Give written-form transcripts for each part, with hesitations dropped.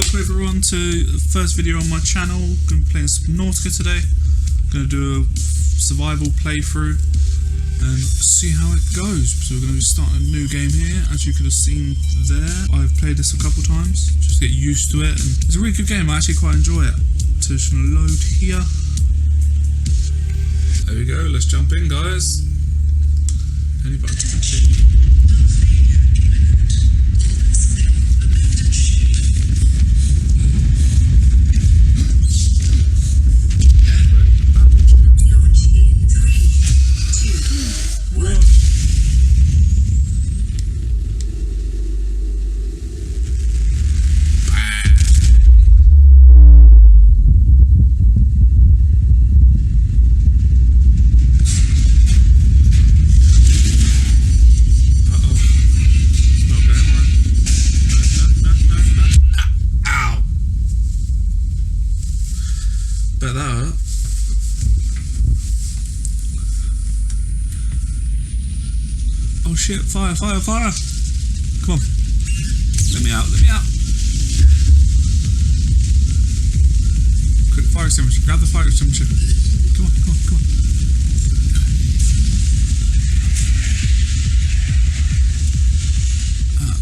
welcome everyone to the first video on my channel. Going to be playing Subnautica today. Going to do a survival playthrough and see how it goes. So we're going to be starting a new game here. As you could have seen there, I've played this a couple times just to get used to it, and it's a really good game. I actually quite enjoy it. So just going to load here. There we go, let's jump in, guys. Any button? Oh shit, fire, fire, fire! Come on. Let me out, let me out! Quick fire extinguisher, grab the fire extinguisher. Come on, come on, come on.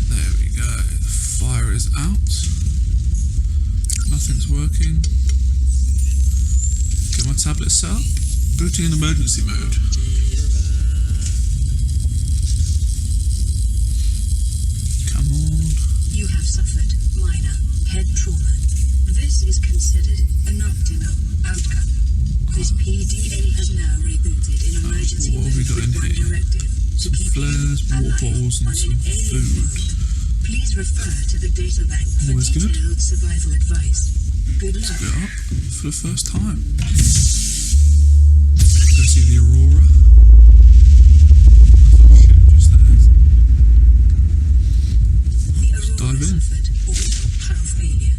There we go. The fire is out. Nothing's working. Get my tablet set up. Booting in emergency mode. You have suffered minor head trauma. This is considered an optimal outcome. This PDA has now rebooted in emergency mode with one directive to keep flares, you water bottles, and alive on some an alien food. world. Please refer to the data bank for Always good. detailed survival advice. Good luck. Let's get up for the first time. Go see the aurora. Dive in. Health failure.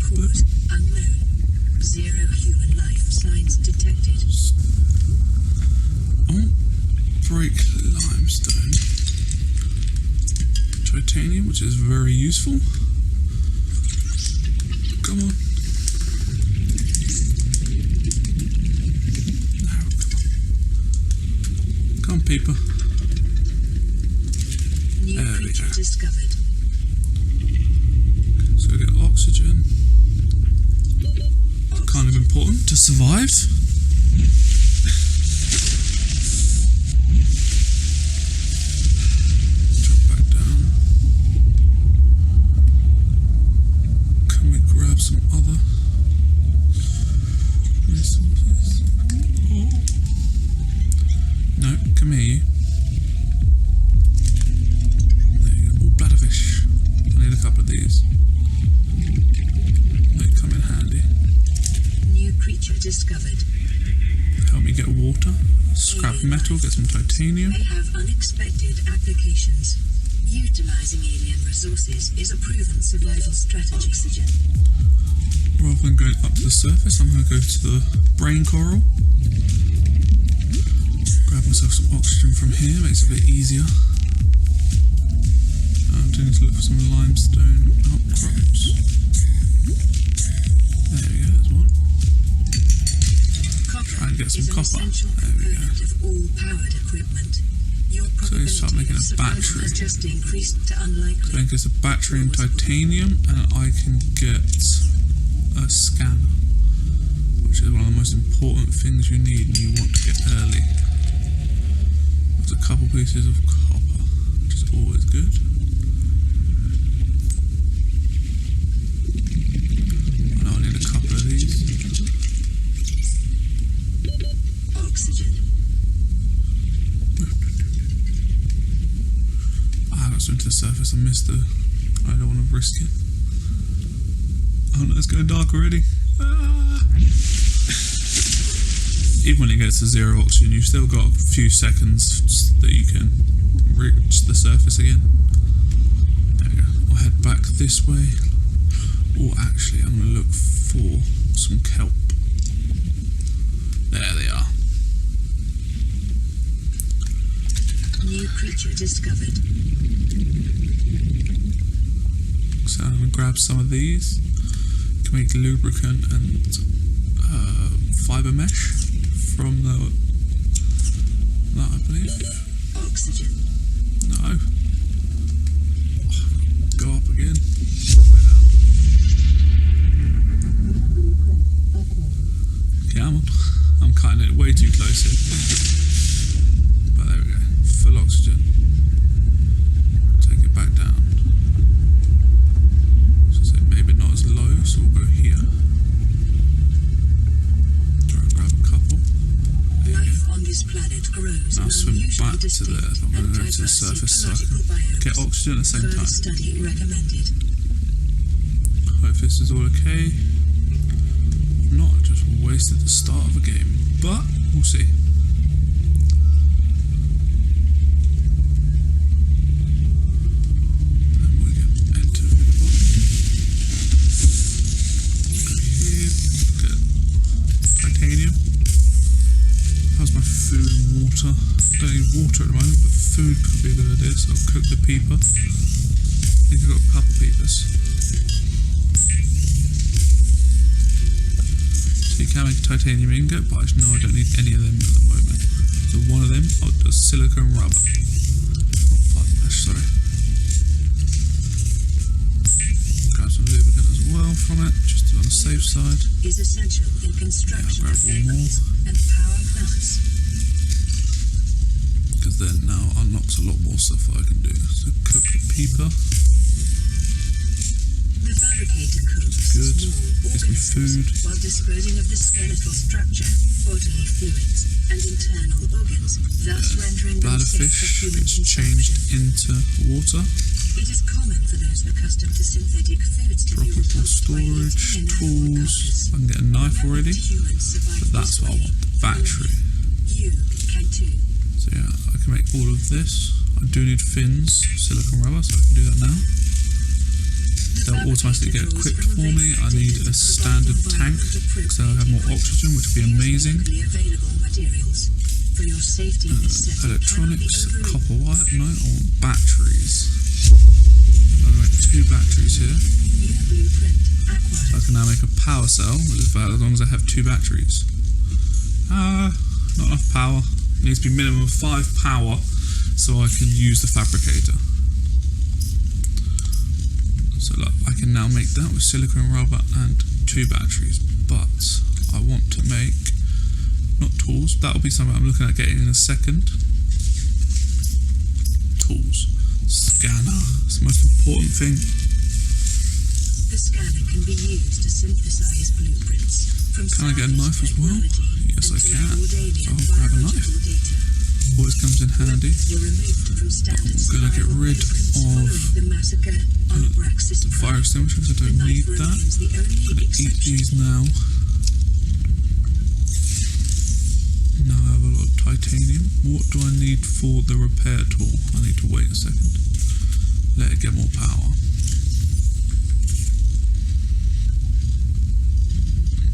Cause unknown. Zero human life signs detected. Oh, break limestone. Titanium, which is very useful. Come on. Now, come on, people. New creature discovered. So we get oxygen. Kind of important to survive. Drop back down. Can we grab some other resources? Oh. No, come here you. There you go. Oh, bladderfish. I need a couple of these. They come in handy. New creature discovered. Help me get water, scrap metal, get some titanium. They have unexpected applications. Utilizing alien resources is a proven survival strategy. Oxygen. Rather than going up to the surface, I'm going to go to the brain coral. Grab myself some oxygen from here, makes it a bit easier. I'm doing to look for some limestone outcrops. There we go, there's one. Try and get some copper. There we go. Of all powered equipment. Your So you start making a battery. has just increased to unlikely. So I think it's a battery and titanium, and I can get a scanner, which is one of the most important things you need and you want to get early. There's a couple pieces of copper, which is always good. I know I need a couple of these. Oxygen. I got swim to the surface. I missed the. I don't want to risk it. Oh no, it's going dark already. Ah. Even when it gets to zero oxygen, you've still got a few seconds that you can reach the surface again. There we go. I'll head back this way. Or actually, I'm going to look for some kelp. There they are. New creature discovered. So I'm going to grab some of these. can make lubricant and fibre mesh from that, I believe. Oxygen. No. Go up again. Way down. Come on. I'm cutting it way too close here. But there we go. Full oxygen. Take it back down. So maybe not as low, so we'll go here. Try and grab a couple. Life on this planet grows. Now swim back to there. I'm going to go to the surface so I can get oxygen at the same time. Study recommended. Hope this is all okay. If not, I just wasted the start of a game. But we'll see. And we can enter the bottom. Go here. Get titanium. How's my food and water? Don't need water at the moment, but food could be a good idea, so I'll cook the peeper. I think I've got a couple peepers. So you can make a titanium ingot, but I know I don't need any of them at the moment. So one of them, I'll do silicone rubber. Not fibre mesh, sorry. Grab some lubricant as well from it, just on the safe side. Is essential in construction Yeah, I'll grab one more. and power plants. Because then now unlocks a lot more stuff that I can do. So cook the peeper. The fabricator cooks Good. small Gives me food. while disposing of the skeletal structure, bodily fluids, and internal organs, thus rendering them safe for Bladderfish human gets consumption. changed into water. It is common for those accustomed to synthetic foods to be Droppable repulsed by storage, eating inanimate tools. carcass. I can get a knife already, Humans survive but that's this what I way. want. The battery. You can too. So yeah, I can make all of this. I do need fins, silicone rubber, so I can do that now. They'll automatically get equipped for me. I need a standard tank, because I'll have more oxygen, which would be amazing. Electronics, copper wire. No, I want batteries. I'm going to make 2 batteries here. So I can now make a power cell, which is about as long as I have 2 batteries. Not enough power. It needs to be minimum of 5 power so I can use the fabricator. So look, I can now make that with silicone rubber and 2 batteries, but I want to make, not tools, that'll be something I'm looking at getting in a second. Tools. Scanner, it's the most important thing. The scanner can be used to synthesize blueprints. Can I get a knife as well? Yes, I can. So I'll grab a knife. Always comes in handy. I'm going to get rid of the fire extinguisher because I don't need that. I'm going to eat these now. Now I have a lot of titanium. What do I need for the repair tool? I need to wait a second. Let it get more power.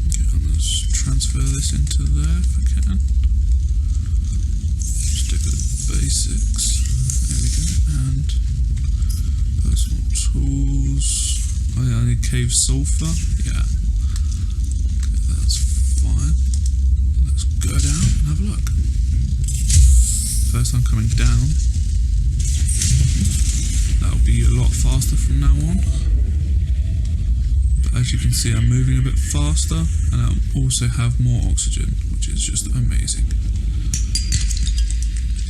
Okay, I'm going to transfer this into there if I can. Stick with basics. There we go. And personal tools. Oh yeah, I need cave sulfur. Yeah. Okay, that's fine. Let's go down and have a look. First I'm coming down. That'll be a lot faster from now on. But as you can see, I'm moving a bit faster, and I'll also have more oxygen, which is just amazing.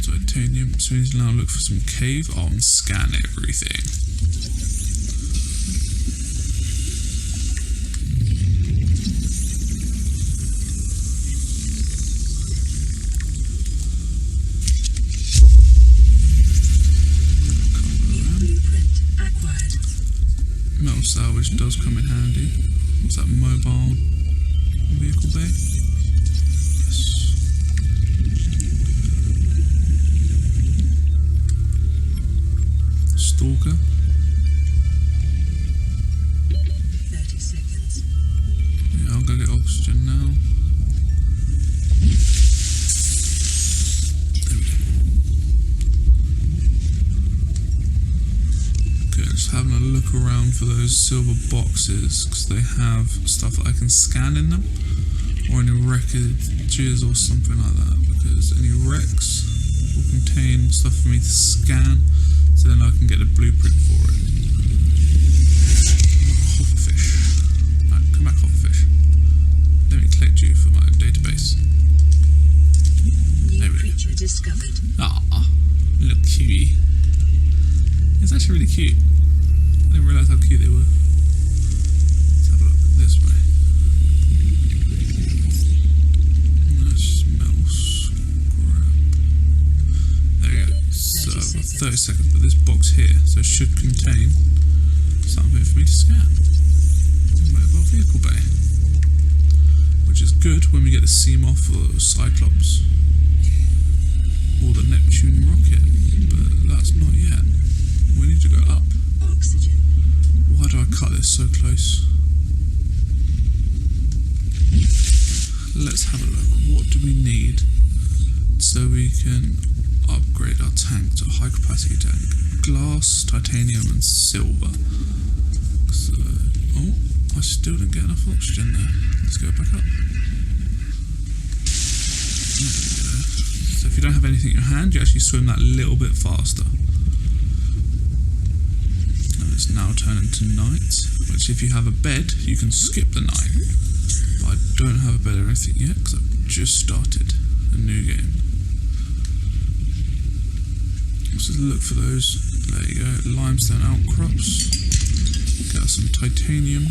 Titanium. So we need to now look for some cave. Oh, and scan everything. Metal salvage does come in handy. What's that, mobile vehicle bay? Yes. Stalker. 30 seconds. Yeah, I'll go get oxygen now. There we go. Okay, let's just having a look around for those silver boxes because they have stuff that I can scan in them, or any wreckages or something like that, because any wrecks will contain stuff for me to scan, so then I can get a blueprint for it. Hofferfish. Right, come back, Hofferfish. Let me collect you for my database. New creature discovered. Ah, little cutie. It's actually really cute. I didn't realise how cute they were. Let's have a look this way. That smells crap. There we go. So I've got 30 seconds, but this box here, so it should contain something for me to scan. Mobile vehicle bay. Which is good when we get the Seamoth or Cyclops or the Neptune rocket, but that's not yet. We need to go up. Oxygen. Why do I cut this so close? Let's have a look. What do we need so we can upgrade our tank to a high capacity tank? Glass, titanium and silver. So, oh, I still didn't get enough oxygen there. Let's go back up. There we go. So if you don't have anything in your hand, you actually swim that little bit faster. It's now turning to night, which if you have a bed, you can skip the night. But I don't have a bed or anything yet, because I've just started a new game. Let's just look for those. There you go, limestone outcrops. Get us some titanium.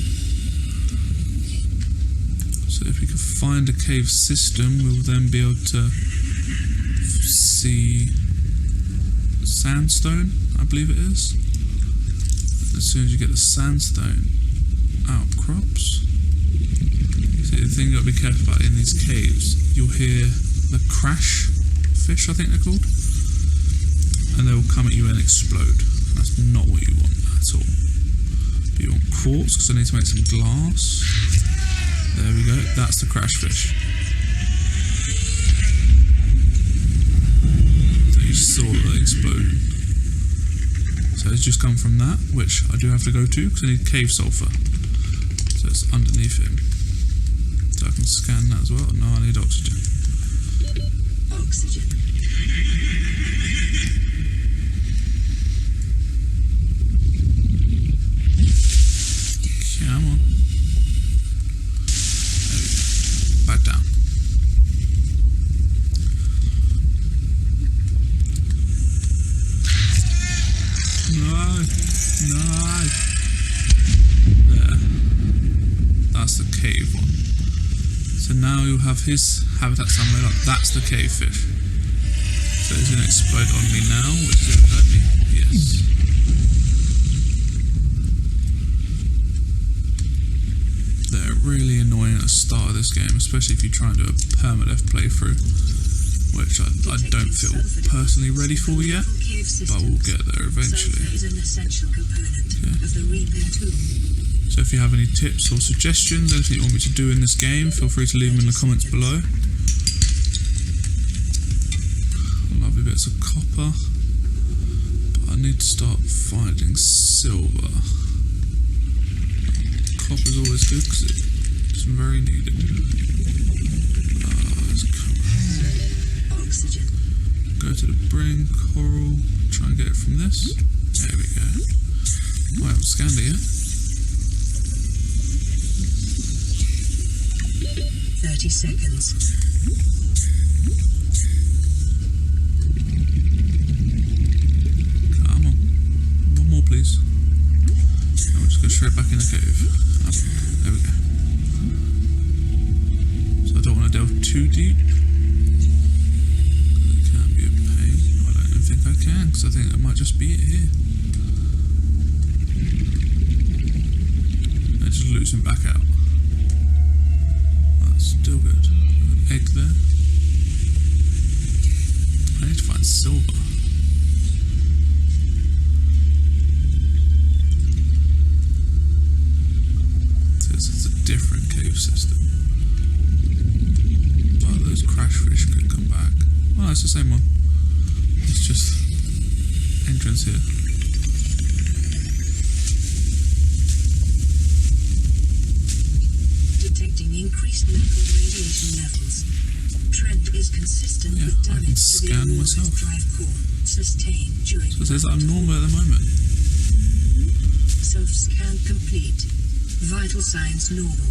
So if we can find a cave system, we'll then be able to see sandstone, I believe it is. As soon as you get the sandstone outcrops, see, the thing you've got to be careful about in these caves, you'll hear the crash fish, I think they're called, and they will come at you and explode. That's not what you want at all. But you want quartz, because I need to make some glass. There we go, that's the crash fish. So you saw the explosion. So it's just come from that, which I do have to go to because I need cave sulfur. So it's underneath him. So I can scan that as well. No, I need oxygen. Oxygen. Come on. There we go. Back down. No. There. That's the cave one. So now you'll have his habitat somewhere like that's the cave fish. So he's going to explode on me now, which is going to hurt me. Yes. They're really annoying at the start of this game, especially if you try and do a permadeath playthrough, which I don't feel personally ready for yet, but we'll get there eventually. Okay. So if you have any tips or suggestions, anything you want me to do in this game, feel free to leave them in the comments below. Lovely bits of copper, but I need to start finding silver. Copper's always good because it's very needed. Oxygen. Go to the brain coral, try and get it from this. There we go. Oh, I haven't scanned it yet. 30 seconds. Come on. One more, please. And we'll just go straight back in the cave. There we go. So I don't want to delve too deep. It can be a pain. I don't even think I can, because I think that might just be it here. Let's just loosen back out. That's still good. An egg there. I need to find silver. It's a different cave system. But those crash fish could come back. Oh, it's the same one. It's just entrance here. increased local radiation levels. Trend is consistent Yeah, with I can damage to the scan enormous myself. drive core sustained during So it says I'm normal at the moment. self-scan complete. Vital signs normal.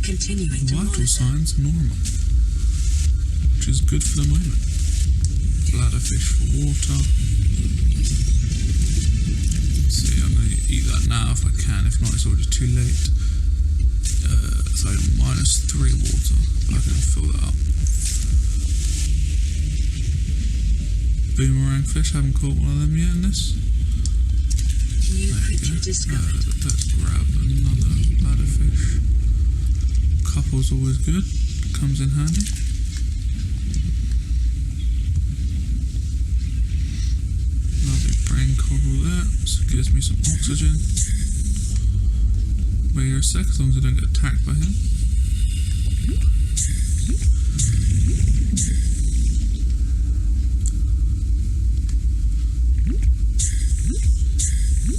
Continuing to Vital monitor. signs normal, which is good for the moment. Bladderfish for water. Let's see, I'm going to eat that now if I can. If not, it's already too late. So -3 water. I can fill that up. Boomerang fish. Haven't caught one of them yet in this. New There you creature go. discovered. Let's grab another bladderfish. Couple's always good. Comes in handy. Lovely brain coral there. So it gives me some oxygen. Wait here a sec, as long as I don't get attacked by him.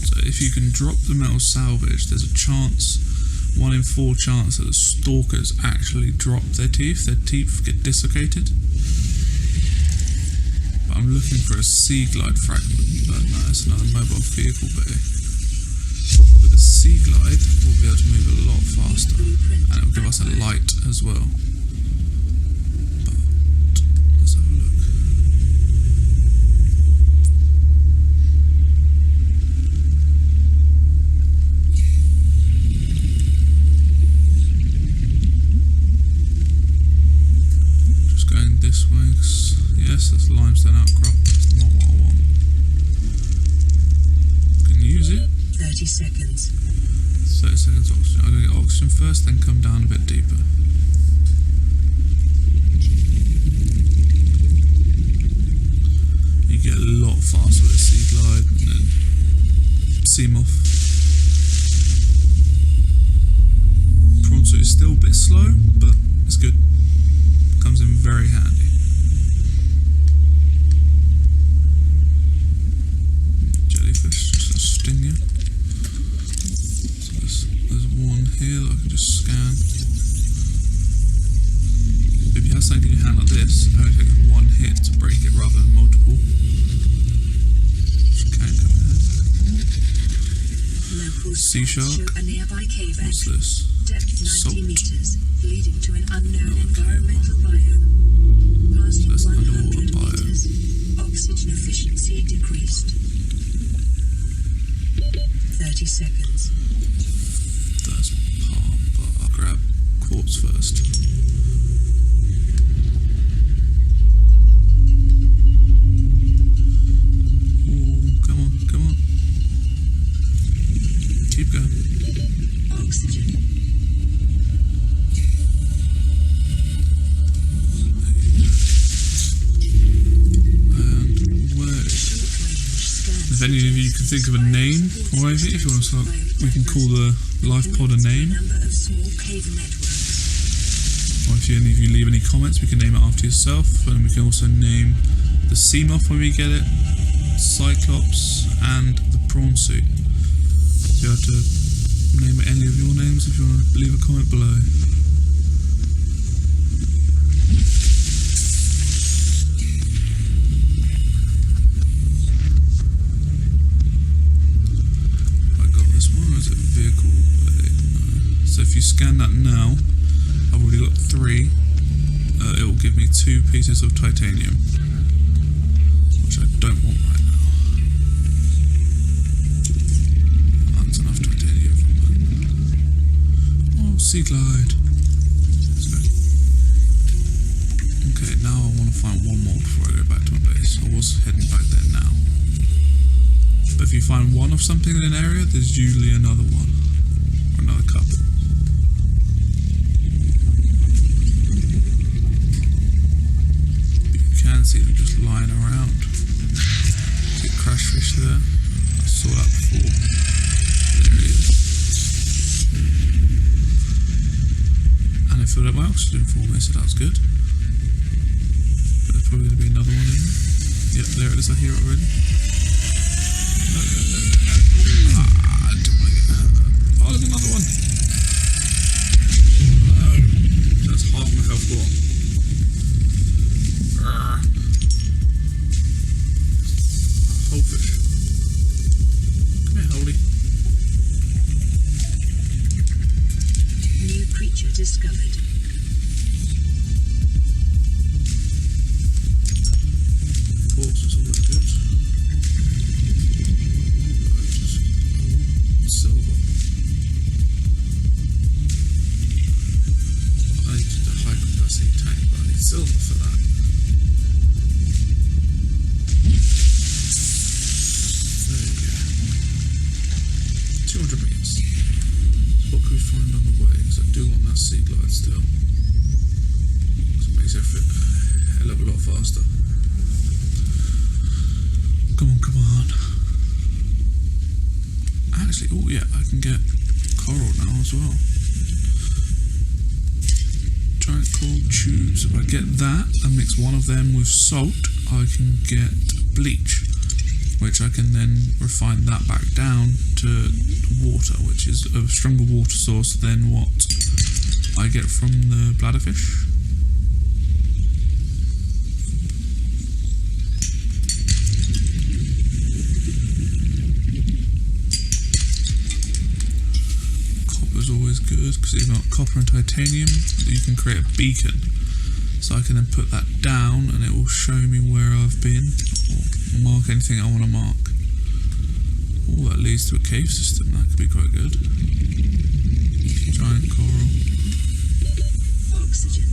So if you can drop the metal salvage, there's a chance, 1 in 4 chance, that the stalkers actually drop their teeth get dislocated. But I'm looking for a sea glide fragment, but no, it's another mobile vehicle bay. But the sea glide will be able to move a lot faster, and it will give us a light as well. But let's have a look. Just going this way. Yes, that's limestone outcrop. Not what I want. Can use it. 30 seconds. 30 seconds oxygen. I'm going to get oxygen first, then come down a bit deeper. You get a lot faster with a sea glide and then sea moth. Prawn suit is still a bit slow, but it's good. Comes in very handy. Jellyfish, just a sting you. There's one here that I can just scan. If you have something in your hand like this, it only takes 1 hit to break it rather than multiple. Which can come in handy. Sea shark. A nearby cave What's entrance. this? Depth 90 Salt. meters, leading to an unknown Okay, environmental biome. Passing that's 100 underwater biome. meters. Oxygen efficiency decreased. 30 seconds. That's palm, but I'll grab quartz first. Ooh, come on, come on. Keep going. Oxygen. And where? If any of you can think of a name or anything, if you want to start, we can call the life pod a name. Number of small cave networks. Or if any of you leave any comments, we can name it after yourself. And we can also name the sea moth when we get it, Cyclops, and the prawn suit. You have to name any of your names if you want to leave a comment below. Is it vehicle? No. So if you scan that now, I've already got 3. It will give me 2 pieces of titanium, which I don't want right now. That's enough titanium from that. Oh, sea glide. Let's go. Okay, now I want to find one more before I go back to my base. I was heading back there now. But if you find one of something in an area, there's usually another one, or another couple. But you can see them just lying around. Get crash fish there. I saw that before. There he is. And it filled up my oxygen for me, so that was good. But there's probably going to be another one in there. Yep, there it is, I hear it already. No. I didn't want to get hurt. Oh, there's another one. discovered. Quartz is always good. Silver. I need the high capacity tank, but I need silver for that. There you go. 200 meters. So what can we find on the way? Because I do want that sea glide still. So it makes everything a hell of a lot faster. Come on, come on. Actually, oh yeah, I can get coral now as well. Giant coral tubes. If I get that and mix one of them with salt, I can get bleach, which I can then refine that back down to water, which is a stronger water source than what I get from the bladderfish. Is always good because you've got copper and titanium, you can create a beacon, so I can then put that down and it will show me where I've been or mark anything I want to mark. Oh, that leads to a cave system, that could be quite good. Giant coral. Oxygen.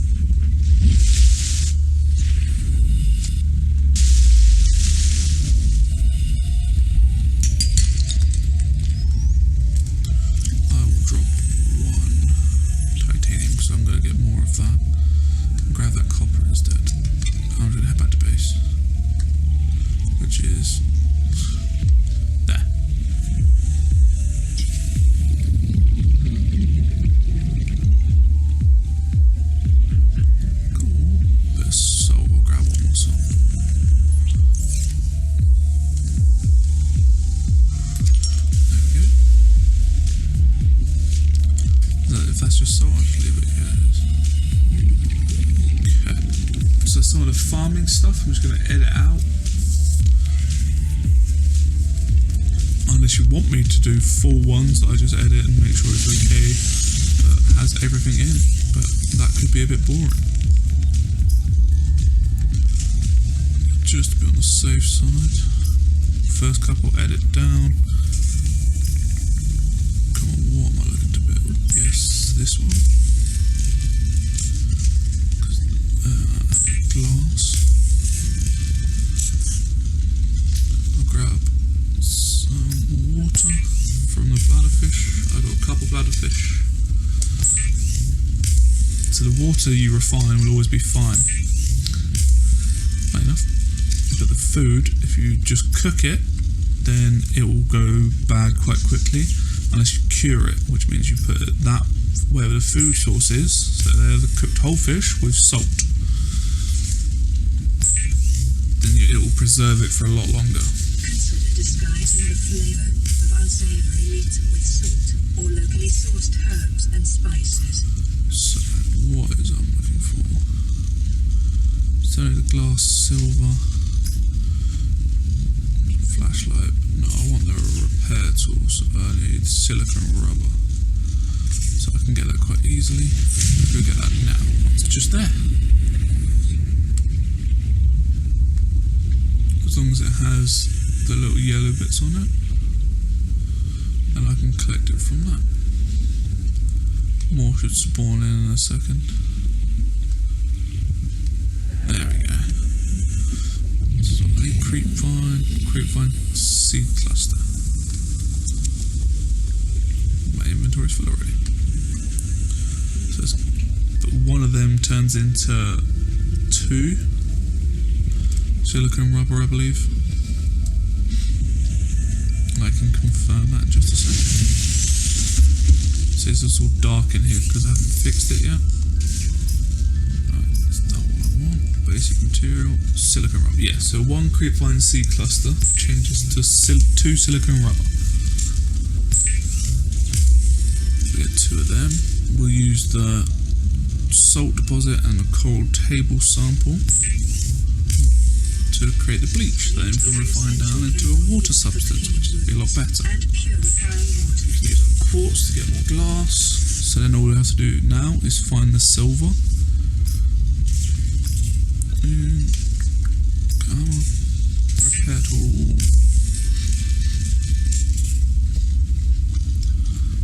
So I'm going to get more of that and grab that copper instead. I'm going to head back to base, which is there. Cool. Bit of salt. I'll grab one more salt. If that's just salt, I should leave it. Yeah, it is. Okay. So some of the farming stuff, I'm just going to edit out. Unless you want me to do full ones, I just edit and make sure it's okay, has everything in. But that could be a bit boring. Just to be on the safe side. First couple, edit down. Come on, what am I looking to build? Yes, this one. Glass. I'll grab some water from the bladderfish. I've got a couple bladderfish. So the water you refine will always be fine. Right enough. But the food, if you just cook it, then it will go bad quite quickly. Unless you cure it, which means you put that wherever the food source is, so they're the cooked whole fish with salt, then it will preserve it for a lot longer. Consider disguising the flavour of unsavoury meat with salt or locally sourced herbs and spices. So, what is I'm looking for? So the glass, silver, flashlight. No, I want the repair tool, so I need silicone rubber. So I can get that quite easily. I'll get that now. It's just there. As long as it has the little yellow bits on it, then I can collect it from that. More should spawn in a second. There we go. So creepvine seed cluster. My inventory's full already. So but one of them turns into 2 silicone rubber, I believe. I can confirm that in just a second. So it's all dark in here because I haven't fixed it yet. Right, that's not what I want. Basic material, silicone rubber. Yeah, so 1 creepvine seed cluster changes to 2 silicone rubber. We get 2 of them. We'll use the salt deposit and the coral table sample to create the bleach. Then we can refine down into a water substance, which will be a lot better. And purifying water. Use quartz to get more glass, So then all we have to do now is find the silver. And come on. Repair tool.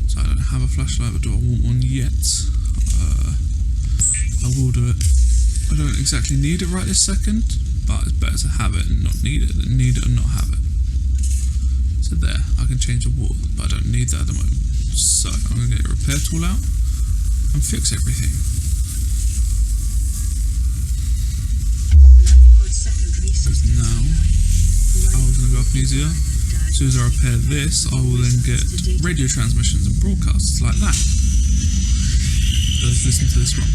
So I don't have a flashlight, but do I want one yet? I will do it. I don't exactly need it right this second, but it's better to have it and not need it than need it and not have it. So there, I can change the water, but I don't need that at the moment. So I'm going to get a repair tool out and fix everything. Because now, I was going to go up easier. As soon as I repair this, I will then get radio transmissions and broadcasts like that. So let's listen to this one.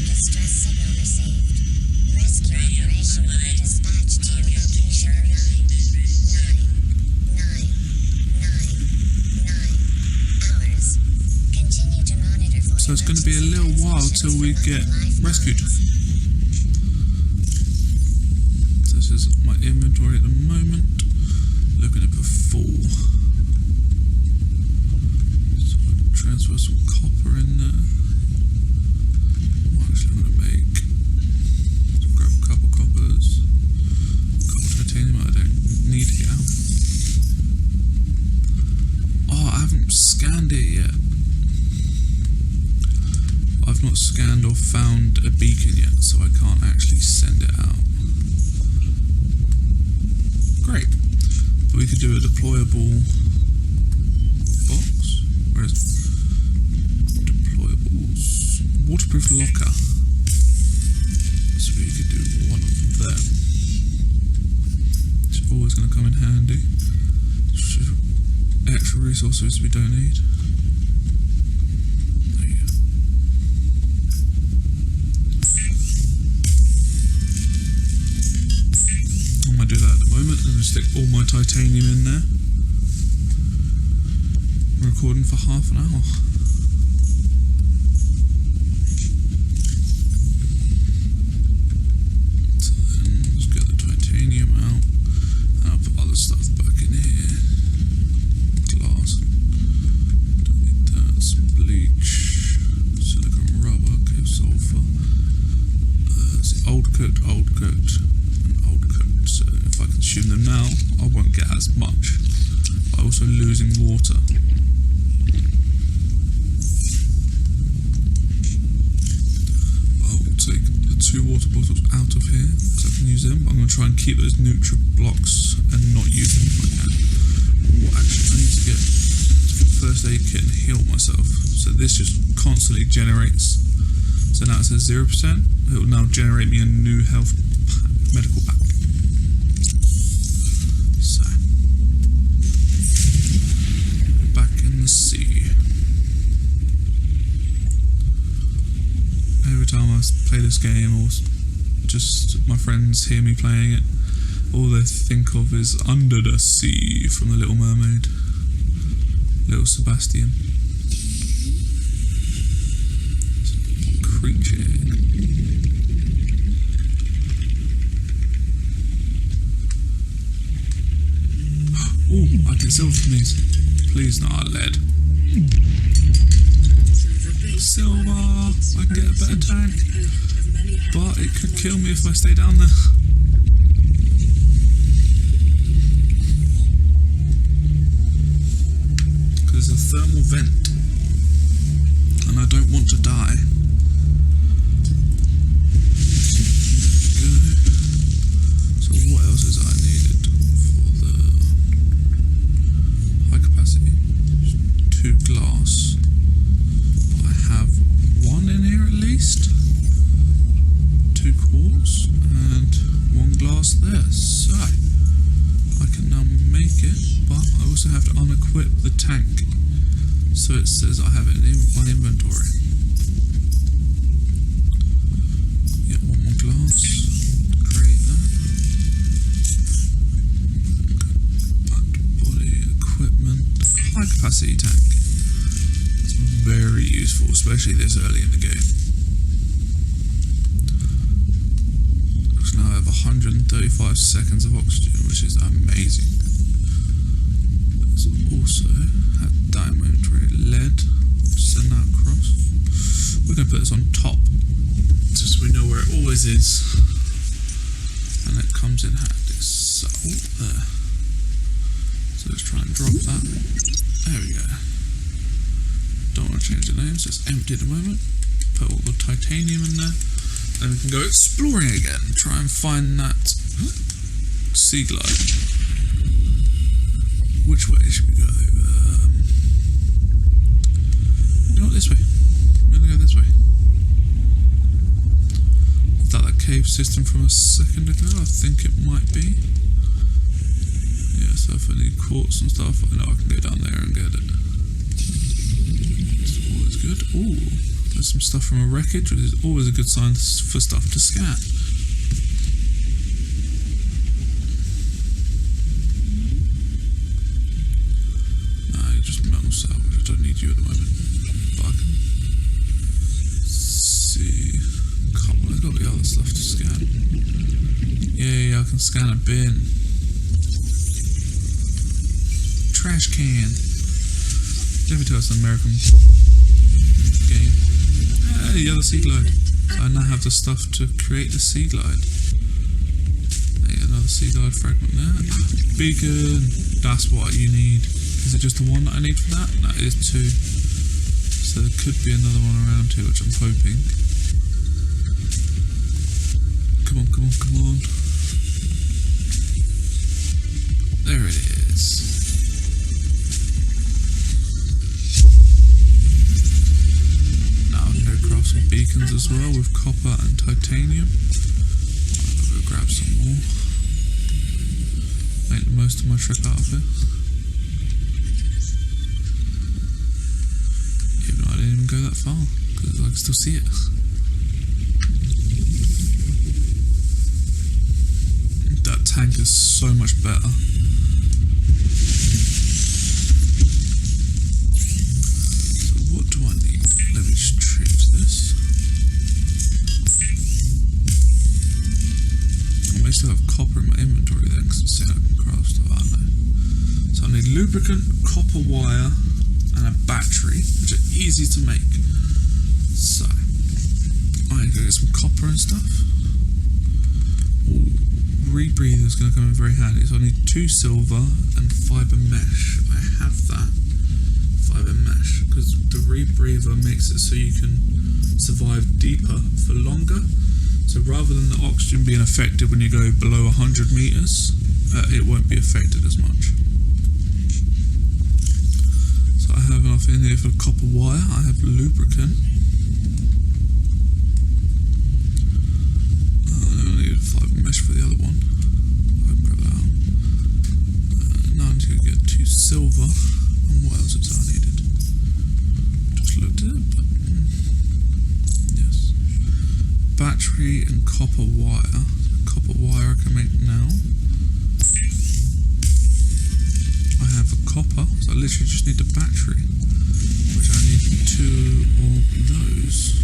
Distress signal received. Rescue operation will be dispatched to location 99999 hours. Continue to monitor for So it's going to be a little while till we get rescued. So this is my inventory at the moment. Looking at the full. So I can transfer some copper in there. What actually I'm going to make? So grab a couple coppers. Couple titanium I don't need to get out. Oh, I haven't scanned it yet. I've not scanned or found a beacon yet, so I can't actually send it out. Great. But we could do a deployable box. Where is deployables? Waterproof locker. So we could do one of them. It's always going to come in handy. Extra resources we don't need. There you go. I'm going to do that at the moment. I'm going to stick all my titanium in there. I'm recording for half an hour. So then let's get the titanium out. And I'll put other stuff back in here. Glass. Don't need that. Some bleach. Silicon rubber. Okay, sulfur. See, old cooked, and old cooked. So if I consume them now, I won't get as much. But also losing water. I will take the 2 water bottles out of here because I can use them. But I'm going to try and keep those Nutra blocks and not use them if I can. What actually I need to get first aid kit and heal myself. So this just constantly generates. So now it says 0%. It will now generate me a new health medical pack. So back in the sea. Every time I play this game, or just my friends hear me playing it, all they think of is Under the Sea from The Little Mermaid. Little Sebastian. Creature. Oh, I get silver from these. Please, not lead. Silver! I can get a better tank. But it could kill me if I stay down there. Because there's a thermal vent. And I don't want to die. So what else is I needed for the high capacity? 2 glass. I have 1 in here at least. 2 quartz and 1 glass there. So I can now make it, but I also have to unequip the tank. So it says I have it in my inventory. Yeah, 1 more glass. Create that. Body equipment. High capacity tank. It's very useful, especially this early in the game. Because now I have 135 seconds of oxygen, which is amazing. Let's also have diamond lead. Send that across. going to put this on top, just so we know where it always is, and it comes in handy. So, there. So let's try and drop that. There we go. Don't want to change the name, so it's empty at the moment. Put all the titanium in there, and we can go exploring again. Try and find that sea glide. Which way should we go? You know what, this way. I'm gonna go this way. Is that cave system from a second ago? I think it might be. Yeah, so if I need quartz and stuff, I know I can go down there and get it. It's always good. Ooh, there's some stuff from a wreckage, which is always a good sign for stuff to scan. No, you're just metal salvage. I don't need you at the moment. But I can see. Come on, there's got to be other stuff to scan. Yeah, I can scan a bin. Trash can. Let me tell us an American game. Hey, the other sea glide. So I now have the stuff to create the sea glide. Hey, another sea glide fragment there. Beacon. That's what you need. Is it just the one that I need for that? No, it is two. So there could be another one around here, which I'm hoping. Come on, come on, come on. There it is. Some beacons as well with copper and titanium. I'll go grab some more. Make the most of my trip out of here. Even though I didn't even go that far, because I can still see it. That tank is so much better. So what do I need? Let me just change this. I may still have copper in my inventory then, because I'm saying I can craft stuff. I don't know. So I need lubricant, copper wire, and a battery, which are easy to make. So I need to go get some copper and stuff. Ooh, rebreather is going to come in very handy. So I need 2 silver and fibre mesh. I have that. Fibre mesh, because the rebreather makes it so you can survive deeper for longer. So rather than the oxygen being affected when you go below 100 meters, it won't be affected as much. So I have enough in here for copper wire. I have lubricant. I need fibre mesh for the other one. I'll grab that out. Now I need to get 2 silver. And what else is I needed? Just looked at it, but yes. Battery and copper wire. Copper wire I can make now. I have a copper, so I literally just need a battery, which I need 2 of those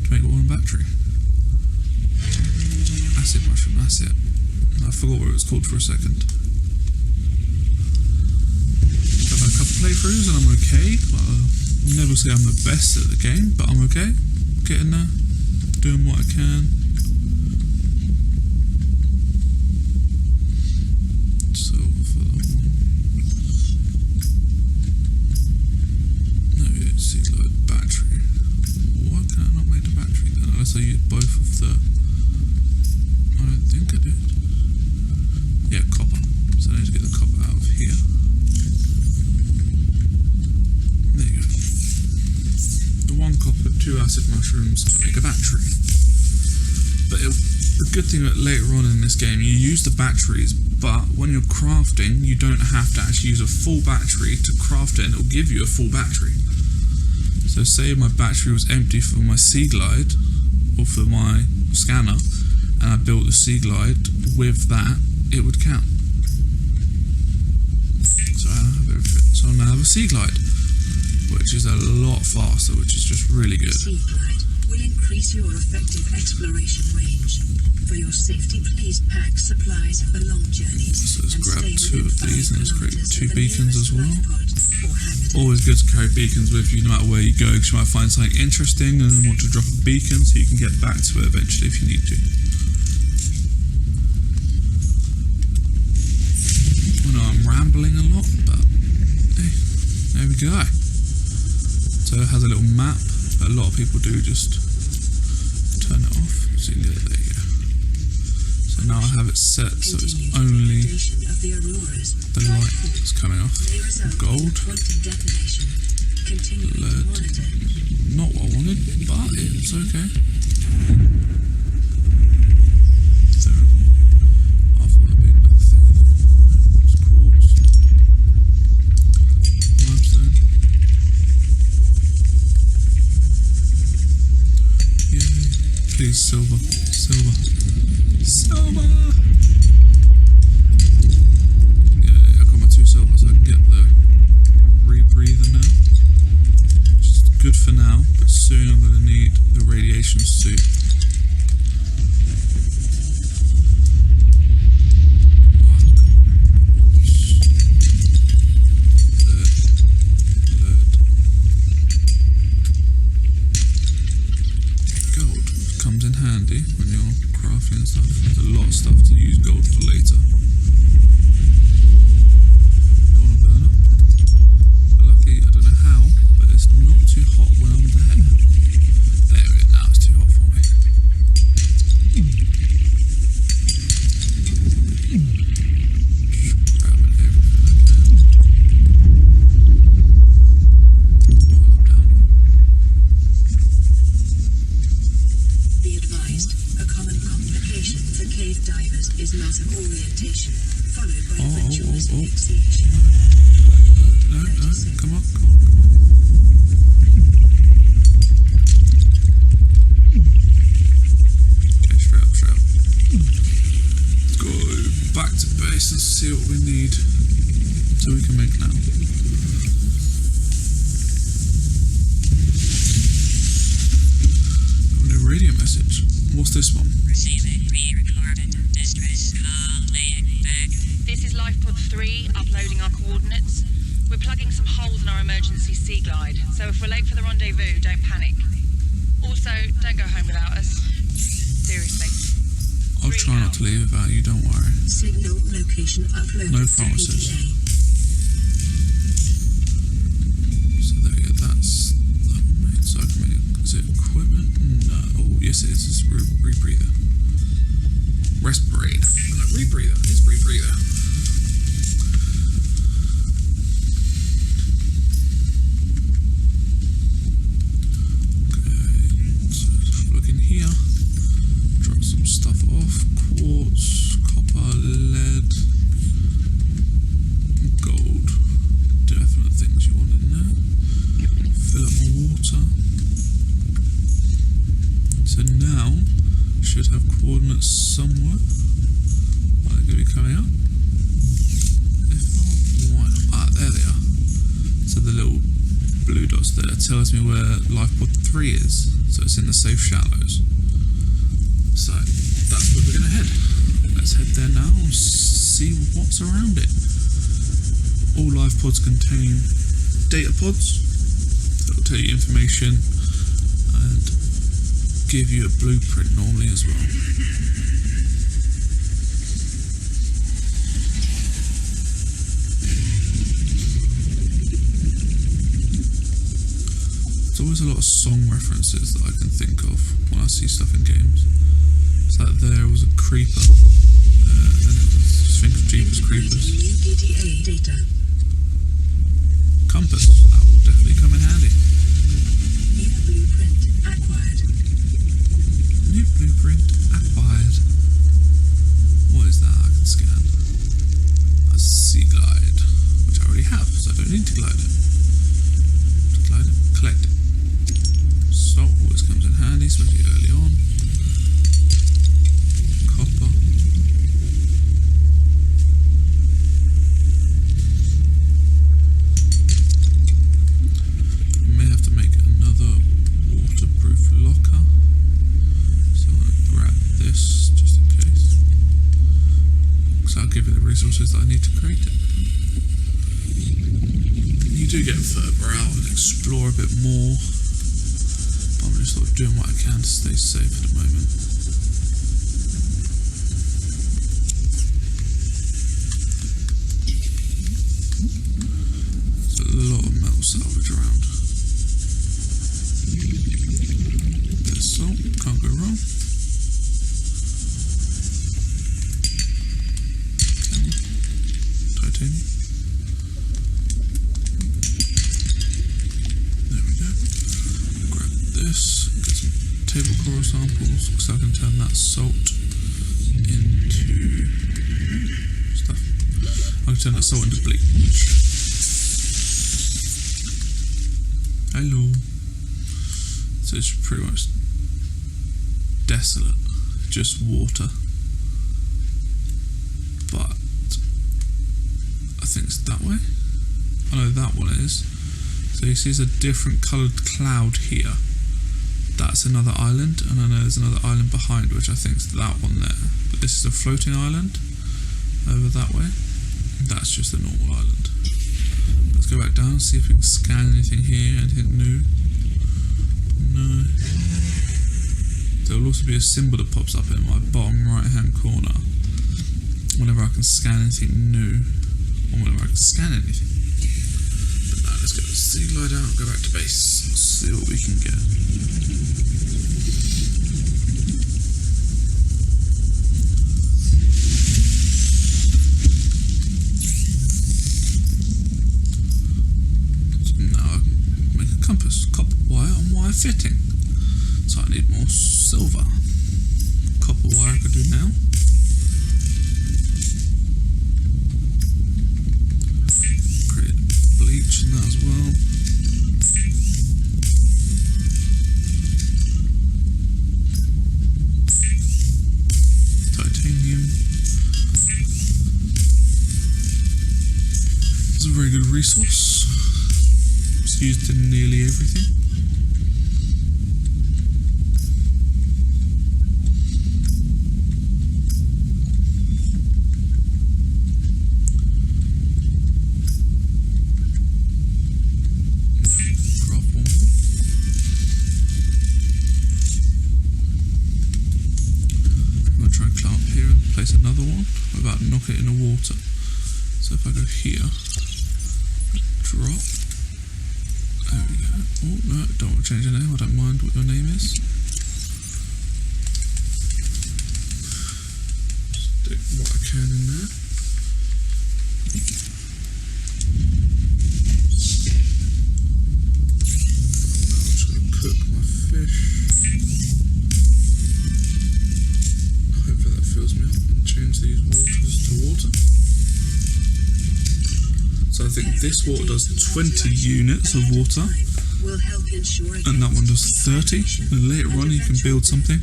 to make 1 battery. Acid mushroom, that's it. I forgot what it was called for a second. I've had a couple playthroughs and I'm okay. Never say I'm the best at the game, but I'm okay. Getting there, doing what I can. Silver for that one. No, it's like battery. Why can I not make the battery then? Unless I use both of the. I don't think I did. Yeah, copper. So I need to get the copper out of here. There you go. The 1 copper, 2 acid mushrooms to make a battery. But the good thing that later on in this game, you use the batteries, but when you're crafting, you don't have to actually use a full battery to craft it, and it'll give you a full battery. So say my battery was empty for my sea glide, or for my scanner, and I built the sea glide with that, it would count. So I have everything. So I now have a sea glide, which is a lot faster, which is just really good. Sea glide will increase your effective exploration range. For your safety, please pack supplies for long journeys. So let's grab 2 of these and let's create 2 beacons as well. or habitat. Always good to carry beacons with you no matter where you go, because you might find something interesting and then want to drop a beacon so you can get back to it eventually if you need to. I know I'm rambling a lot, but hey, there we go. So it has a little map, but a lot of people do just turn it off. See, there you go. So now I have it set so it's only the light that's coming off. Gold. Lead. Not what I wanted, but it's okay. So, I thought it'd be another thing. It's quartz. Limestone. Yay. Please, silver. Silver. Silver! Yeah, I got my 2 silver so I can get the rebreather now. Which is good for now, but soon I'm going to need the radiation suit. Gold comes in handy when you're crafting and stuff. There's a lot of stuff to use gold for later. Don't want to burn up. But luckily, I don't know how, but it's not too hot when I'm there. There we go, now it's too hot for me. Just grabbing everything I can. While I'm down here. Be advised, a common complication for cave divers is loss of orientation, followed by rituals of extinction. No, come on. Okay, straight up. Let's go back to base and see what we need so we can make now. A new radio message. What's this one? Receiving pre-recorded distress call laying back. This is Lifepod 3, uploading our coordinates. We're plugging some holes in our emergency sea glide, so if we're late for the rendezvous, don't panic. Also, don't go home without us. Seriously. I'll try not to leave without you, don't worry. Signal location uploaded. No promises. to PDA. So there we go, that's that made. So I can make, is it equipment? No. Oh, yes it is, it's rebreather. Respirator. No, rebreather. It's rebreather. Okay, so let's have a look in here. Drop some stuff off. Quartz, copper, lead, gold. Definite things you want in there. Fill up more water. So now should have coordinates somewhere. Are they going to be coming up? If not, why not? Ah, there they are. So the little blue dots there tells me where Lifepod 3 is. So it's in the safe shallows. So that's where we're going to head. Let's head there now and see what's around it. All life pods contain data pods that will tell you information and give you a blueprint normally as well. There's always a lot of song references that I can think of when I see stuff in games. It's like there was a creeper, and it was think of Jeepers Creepers. New PDA data. Compass, that will definitely come in handy. New blueprint acquired. New blueprint acquired. What is that I can scan? A sea glide, which I already have, so I don't need to glide it. Glide it, collect it. Salt always comes in handy, especially early on. Copper. do get further out and explore a bit more. I'm just sort of doing what I can to stay safe at the moment. There's a lot of metal salvage around. There's salt, can't go wrong. Titanium. There we go. Grab this, get some table coral samples, because I can turn that salt into stuff. I can turn that salt into bleach. Hello. So it's pretty much desolate, just water. But I think it's that way. I know that one is. So you see there's a different coloured cloud here. That's another island, and I know there's another island behind, which I think is that one there. But this is a floating island over that way. That's just a normal island. Let's go back down, see if we can scan anything here, anything new. No. There will also be a symbol that pops up in my bottom right hand corner whenever I can scan anything new, or whenever I can scan anything. But now let's get the sea glide out and go back to base. Let's see what we can get. So now I can make a compass, copper wire and wire fitting. So I need more silver. Copper wire I could do now. Create bleach in that as well. Titanium. It's a very good resource. It's used in nearly everything. Place another one without knocking it in the water. So if I go here, drop. There we go. Oh no, don't want to change your name. I don't mind what your name is. Stick what I can in there. Now I'm just going to cook my fish. Hopefully that fills me up and change these waters to water. So I think this water does 20 units of water, and that one does 30. And later on you can build something,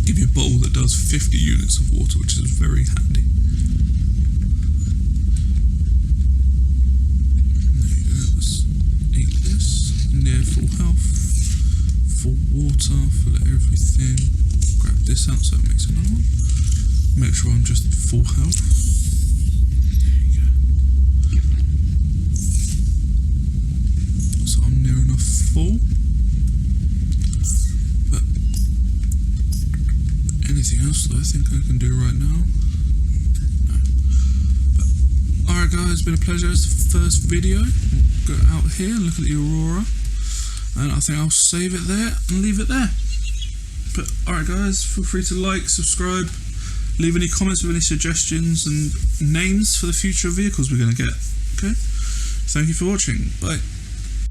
give you a bottle that does 50 units of water, which is very handy. There you go, let's eat this. Near full health, full water, full of everything. Grab this out so it makes another one. Make sure I'm just full health. There you go. So I'm near enough full. But anything else that I think I can do right now? No. Alright guys, it's been a pleasure. It's the first video. Go out here and look at the aurora. And I think I'll save it there and leave it there. But alright guys, feel free to like, subscribe, leave any comments with any suggestions and names for the future vehicles we're going to get. Okay? Thank you for watching. Bye.